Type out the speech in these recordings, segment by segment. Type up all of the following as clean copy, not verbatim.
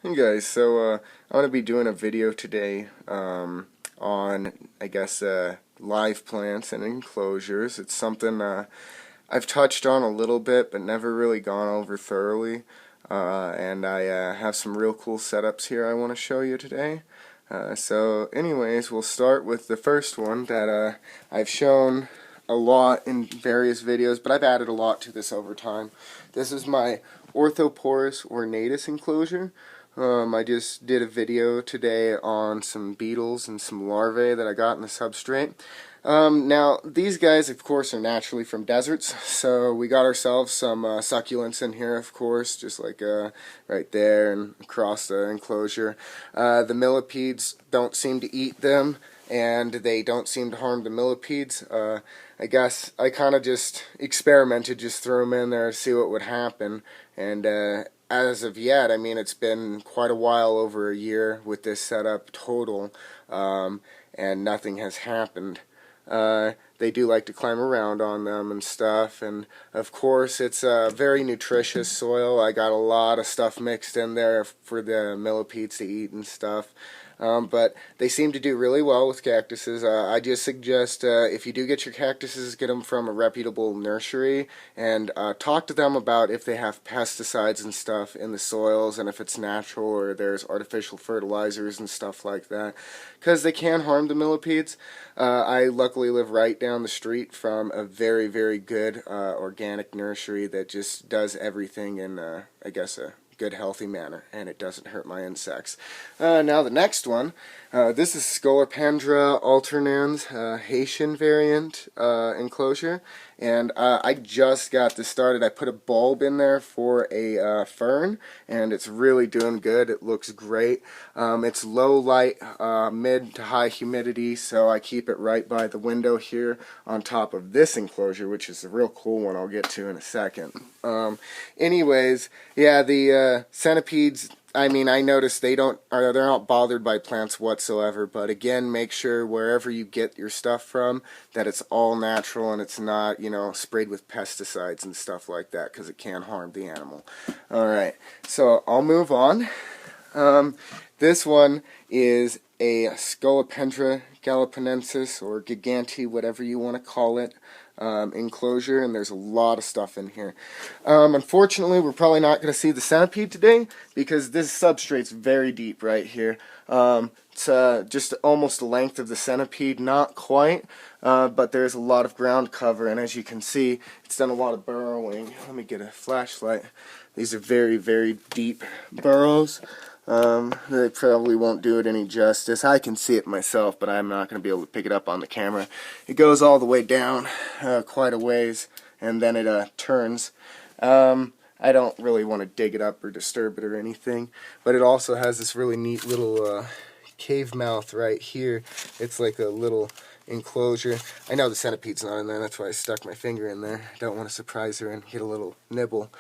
Hey guys, I'm going to be doing a video today on, live plants and enclosures. It's something I've touched on a little bit but never really gone over thoroughly. And I have some real cool setups here I want to show you today. Anyways, we'll start with the first one that I've shown a lot in various videos, but I've added a lot to this over time. This is my orthoporous ornatus enclosure. I just did a video today on some beetles and some larvae that I got in the substrate. Now, these guys, of course, are naturally from deserts, so we got ourselves some succulents in here, of course, just like right there and across the enclosure. The millipedes don't seem to eat them, and they don't seem to harm the millipedes. I guess I kind of just experimented, just threw them in there to see what would happen, and as of yet, I mean, it's been quite a while, over a year with this setup total, and nothing has happened. They do like to climb around on them and stuff, and of course it's a very nutritious soil. I got a lot of stuff mixed in there for the millipedes to eat and stuff. But they seem to do really well with cactuses. I just suggest if you do get your cactuses, get them from a reputable nursery, and talk to them about if they have pesticides and stuff in the soils, and if it's natural or there's artificial fertilizers and stuff like that, because they can harm the millipedes. I luckily live right down the street from a very, very good organic nursery that just does everything in, a good healthy manner, and it doesn't hurt my insects. Now the next one, this is Scolopendra alternans Haitian variant enclosure, and I just got this started. I put a bulb in there for a fern, and it's really doing good. It looks great. It's low light, mid to high humidity, so I keep it right by the window here on top of this enclosure, which is a real cool one I'll get to in a second. Anyways, yeah, the centipedes, I mean, I noticed they're not bothered by plants whatsoever, but again, make sure wherever you get your stuff from that it's all natural and it's not, sprayed with pesticides and stuff like that, because it can harm the animal. Alright, so I'll move on. This one is a Scolopendra galliponensis, or giganti, whatever you want to call it, enclosure, and there's a lot of stuff in here. Unfortunately, we're probably not going to see the centipede today because this substrate's very deep right here. It's just almost the length of the centipede, not quite, but there's a lot of ground cover, and as you can see, it's done a lot of burrowing. Let me get a flashlight. These are very, very deep burrows. They probably won't do it any justice. I can see it myself, but I'm not going to be able to pick it up on the camera. It goes all the way down quite a ways, and then it turns. I don't really want to dig it up or disturb it or anything, but it also has this really neat little cave mouth right here. It's like a little enclosure. I know the centipede's not in there, that's why I stuck my finger in there. I don't want to surprise her and get a little nibble.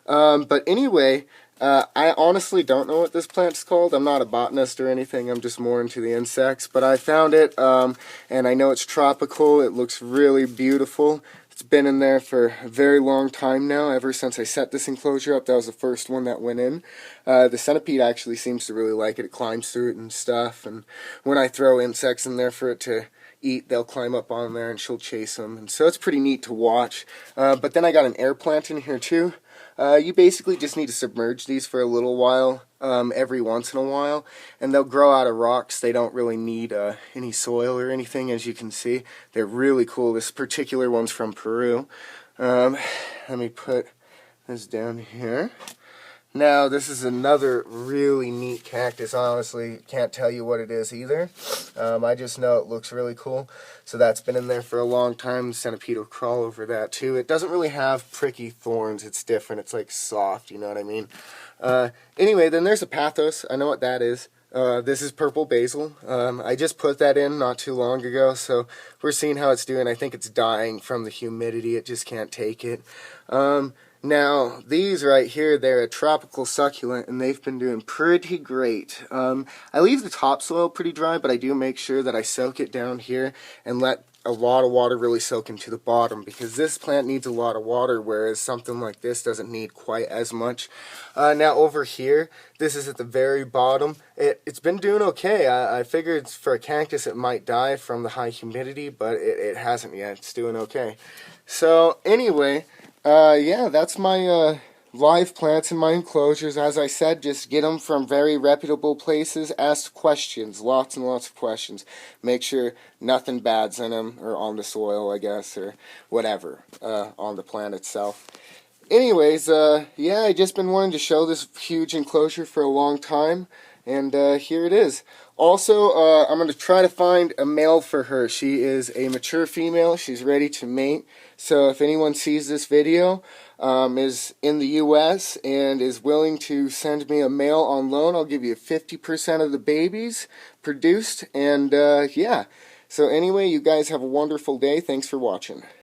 But anyway, I honestly don't know what this plant's called. I'm not a botanist or anything. I'm just more into the insects. But I found it, and I know it's tropical. It looks really beautiful. It's been in there for a very long time now. Ever since I set this enclosure up, that was the first one that went in. The centipede actually seems to really like it. It climbs through it and stuff. And when I throw insects in there for it to eat, they'll climb up on there and she'll chase them. And so it's pretty neat to watch. But then I got an air plant in here too. You basically just need to submerge these for a little while, every once in a while, and they'll grow out of rocks. They don't really need any soil or anything, as you can see. They're really cool. This particular one's from Peru. Let me put this down here. Now, this is another really neat cactus. Honestly, can't tell you what it is either. I just know it looks really cool. So that's been in there for a long time. The centipede will crawl over that too. It doesn't really have pricky thorns. It's different. It's like soft, you know what I mean? Anyway, then there's a pathos. I know what that is. This is purple basil. I just put that in not too long ago, so we're seeing how it's doing. I think it's dying from the humidity. It just can't take it. Now, these right here, they're a tropical succulent, and they've been doing pretty great. I leave the topsoil pretty dry, but I do make sure that I soak it down here and let a lot of water really soak into the bottom, because this plant needs a lot of water, whereas something like this doesn't need quite as much. Now, over here, this is at the very bottom. It's been doing okay. I figured for a cactus it might die from the high humidity, but it hasn't yet. It's doing okay. So, anyway... yeah, that's my live plants in my enclosures. As I said, just get them from very reputable places. Ask questions, lots and lots of questions. Make sure nothing bad's in them, or on the soil, I guess, or whatever, on the plant itself. Anyways, yeah, I just been wanting to show this huge enclosure for a long time, and here it is. Also, I'm going to try to find a male for her. She is a mature female. She's ready to mate. So if anyone sees this video, is in the U.S. and is willing to send me a male on loan, I'll give you 50% of the babies produced. And yeah, so anyway, you guys have a wonderful day. Thanks for watching.